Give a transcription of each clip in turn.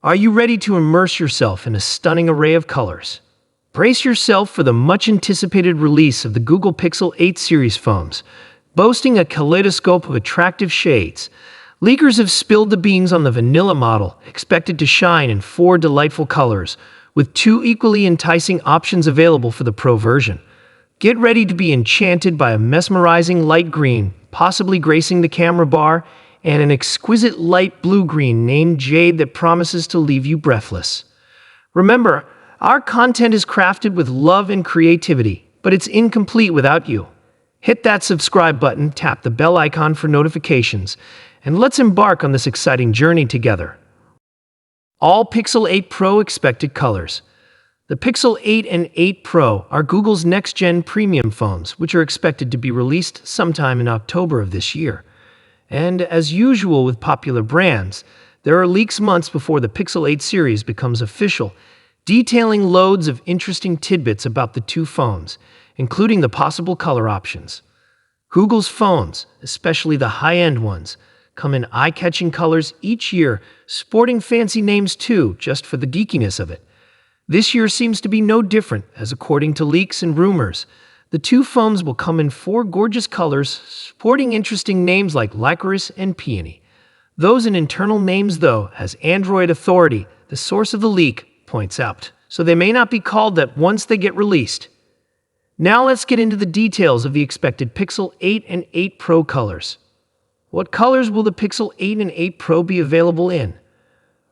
Are you ready to immerse yourself in a stunning array of colors? Brace yourself for the much-anticipated release of the Google Pixel 8 series phones. Boasting a kaleidoscope of attractive shades, leakers have spilled the beans on the vanilla model, expected to shine in 4 delightful colors, with 2 equally enticing options available for the Pro version. Get ready to be enchanted by a mesmerizing light green, possibly gracing the camera bar, and an exquisite light blue-green named Jade that promises to leave you breathless. Remember, our content is crafted with love and creativity, but it's incomplete without you. Hit that subscribe button, tap the bell icon for notifications, and let's embark on this exciting journey together. All Pixel 8 Pro expected colors. The Pixel 8 and 8 Pro are Google's next-gen premium phones, which are expected to be released sometime in October of this year. And as usual with popular brands, there are leaks months before the Pixel 8 series becomes official, detailing loads of interesting tidbits about the 2 phones, including the possible color options. Google's phones, especially the high-end ones, come in eye-catching colors each year, sporting fancy names too, just for the geekiness of it. This year seems to be no different, as according to leaks and rumors, the 2 phones will come in 4 gorgeous colors, sporting interesting names like licorice and peony. Those in internal names, though, as Android Authority, the source of the leak, points out, so they may not be called that once they get released. Now let's get into the details of the expected Pixel 8 and 8 Pro colors. What colors will the Pixel 8 and 8 Pro be available in?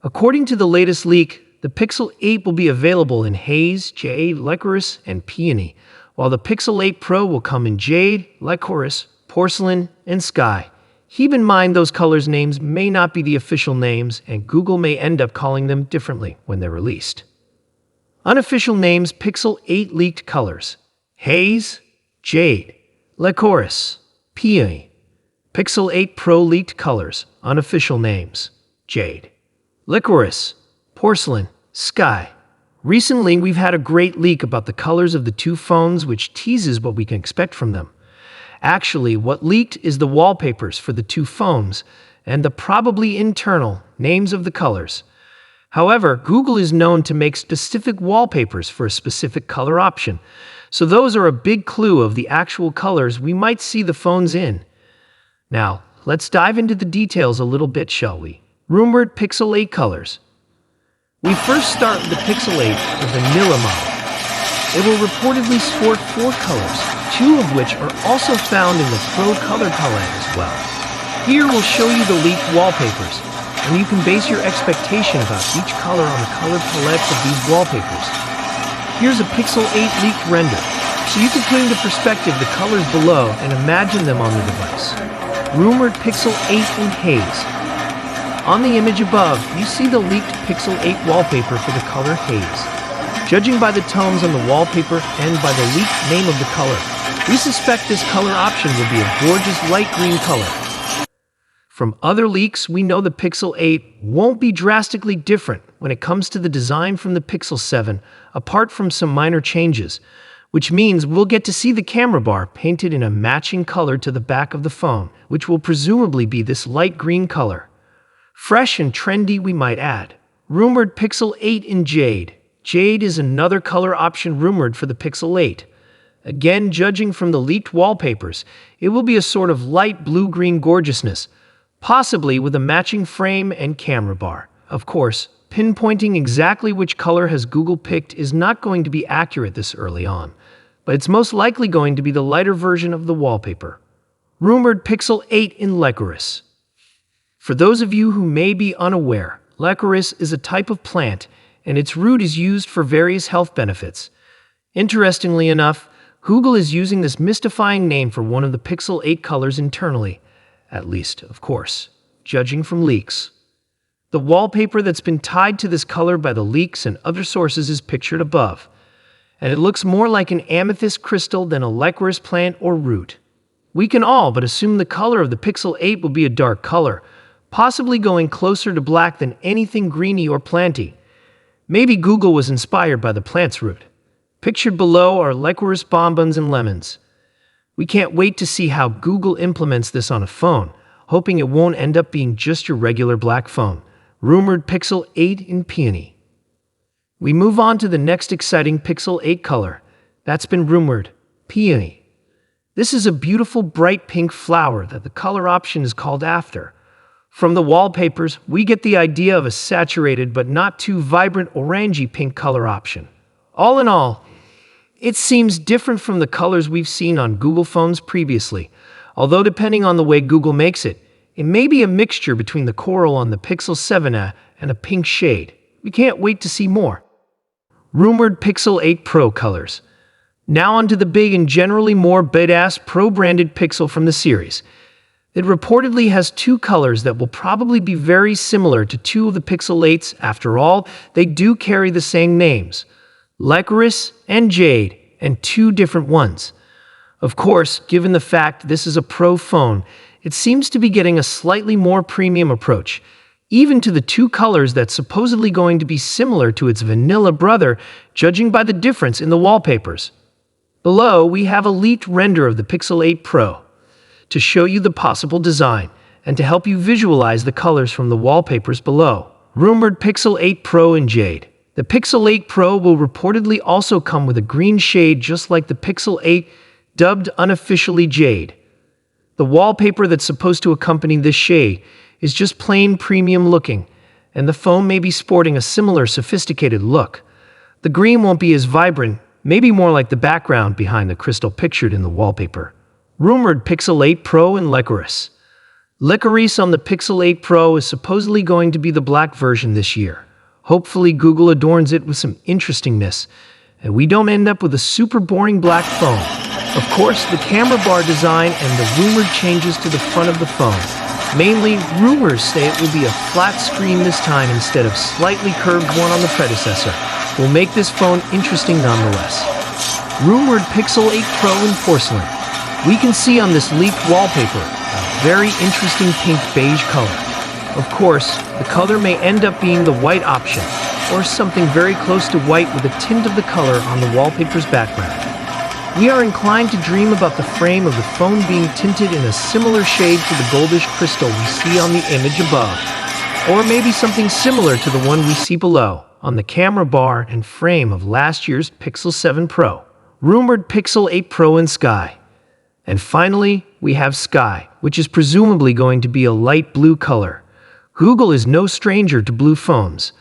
According to the latest leak, the Pixel 8 will be available in haze, jade, licorice, and peony, while the Pixel 8 Pro will come in jade, licorice, porcelain, and sky. Keep in mind those colors' names may not be the official names, and Google may end up calling them differently when they're released. Unofficial names: Pixel 8 leaked colors: haze, jade, licorice, peony. Pixel 8 Pro leaked colors: unofficial names: jade, licorice, porcelain, sky. Recently, we've had a great leak about the colors of the 2 phones, which teases what we can expect from them. Actually, what leaked is the wallpapers for the 2 phones and the probably internal names of the colors. However, Google is known to make specific wallpapers for a specific color option, so those are a big clue of the actual colors we might see the phones in. Now, let's dive into the details a little bit, shall we? Rumored Pixel 8 colors. We first start with the Pixel 8, the vanilla model. It will reportedly sport 4 colors, 2 of which are also found in the Pro Color palette as well. Here we'll show you the leaked wallpapers, and you can base your expectation about each color on the color palettes of these wallpapers. Here's a Pixel 8 leaked render, so you can put into perspective the colors below and imagine them on the device. Rumored Pixel 8 in haze. On the image above, you see the leaked Pixel 8 wallpaper for the color haze. Judging by the tones on the wallpaper and by the leaked name of the color, we suspect this color option will be a gorgeous light green color. From other leaks, we know the Pixel 8 won't be drastically different when it comes to the design from the Pixel 7, apart from some minor changes, which means we'll get to see the camera bar painted in a matching color to the back of the phone, which will presumably be this light green color. Fresh and trendy, we might add. Rumored Pixel 8 in jade. Jade is another color option rumored for the Pixel 8. Again, judging from the leaked wallpapers, it will be a sort of light blue-green gorgeousness, possibly with a matching frame and camera bar. Of course, pinpointing exactly which color has Google picked is not going to be accurate this early on, but it's most likely going to be the lighter version of the wallpaper. Rumored Pixel 8 in licorice. For those of you who may be unaware, licorice is a type of plant, and its root is used for various health benefits. Interestingly enough, Google is using this mystifying name for one of the Pixel 8 colors internally, at least, of course, judging from leaks. The wallpaper that's been tied to this color by the leaks and other sources is pictured above, and it looks more like an amethyst crystal than a licorice plant or root. We can all but assume the color of the Pixel 8 will be a dark color, possibly going closer to black than anything greeny or planty. Maybe Google was inspired by the plant's root. Pictured below are licorice bonbons and lemons. We can't wait to see how Google implements this on a phone, hoping it won't end up being just your regular black phone. rumored Pixel 8 in peony. We move on to the next exciting Pixel 8 color. That's been rumored, peony. This is a beautiful bright pink flower that the color option is called after. From the wallpapers, we get the idea of a saturated but not too vibrant orangey pink color option. All in all, it seems different from the colors we've seen on Google phones previously, although depending on the way Google makes it, it may be a mixture between the coral on the Pixel 7a and a pink shade. We can't wait to see more. Rumored Pixel 8 Pro colors. Now onto the big and generally more badass Pro-branded Pixel from the series. It reportedly has two colors that will probably be very similar to two of the Pixel 8s. After all, they do carry the same names, Licorice and Jade, and two different ones. Of course, given the fact this is a Pro phone, it seems to be getting a slightly more premium approach, even to the two colors that's supposedly going to be similar to its vanilla brother, judging by the difference in the wallpapers. Below, we have a leaked render of the Pixel 8 Pro to show you the possible design and to help you visualize the colors from the wallpapers below. Rumored Pixel 8 Pro in Jade. The Pixel 8 Pro will reportedly also come with a green shade just like the Pixel 8, dubbed unofficially Jade. The wallpaper that's supposed to accompany this shade is just plain premium looking, and the phone may be sporting a similar sophisticated look. The green won't be as vibrant, maybe more like the background behind the crystal pictured in the wallpaper. Rumored Pixel 8 Pro in Licorice. Licorice on the Pixel 8 Pro is supposedly going to be the black version this year. Hopefully Google adorns it with some interestingness, and we don't end up with a super boring black phone. Of course, the camera bar design and the rumored changes to the front of the phone. Mainly, rumors say it will be a flat screen this time instead of slightly curved one on the predecessor. Will make this phone interesting nonetheless. Rumored Pixel 8 Pro in porcelain. We can see on this leaked wallpaper a very interesting pink beige color. Of course, the color may end up being the white option, or something very close to white with a tint of the color on the wallpaper's background. We are inclined to dream about the frame of the phone being tinted in a similar shade to the goldish crystal we see on the image above, or maybe something similar to the one we see below on the camera bar and frame of last year's Pixel 7 Pro. Rumored Pixel 8 Pro in Sky. And finally, we have Sky, which is presumably going to be a light blue color. Google is no stranger to blue phones.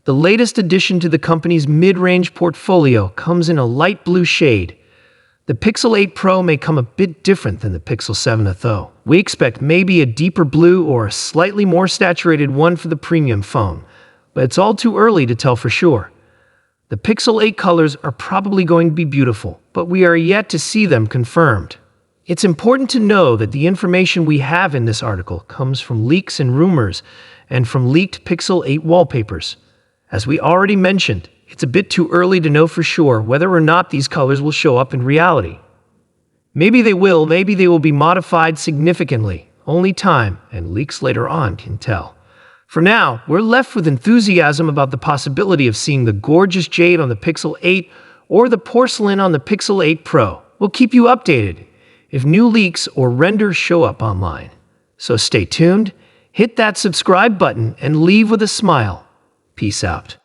The latest addition to the company's mid-range portfolio comes in a light blue shade. The Pixel 8 Pro may come a bit different than the Pixel 7 though. We expect maybe a deeper blue or a slightly more saturated one for the premium phone, but it's all too early to tell for sure. The Pixel 8 colors are probably going to be beautiful, but we are yet to see them confirmed. It's important to know that the information we have in this article comes from leaks and rumors and from leaked Pixel 8 wallpapers. As we already mentioned, it's a bit too early to know for sure whether or not these colors will show up in reality. Maybe they will be modified significantly. Only time and leaks later on can tell. For now, we're left with enthusiasm about the possibility of seeing the gorgeous jade on the Pixel 8 or the porcelain on the Pixel 8 Pro. We'll keep you updated if new leaks or renders show up online. So stay tuned, hit that subscribe button, and leave with a smile. Peace out.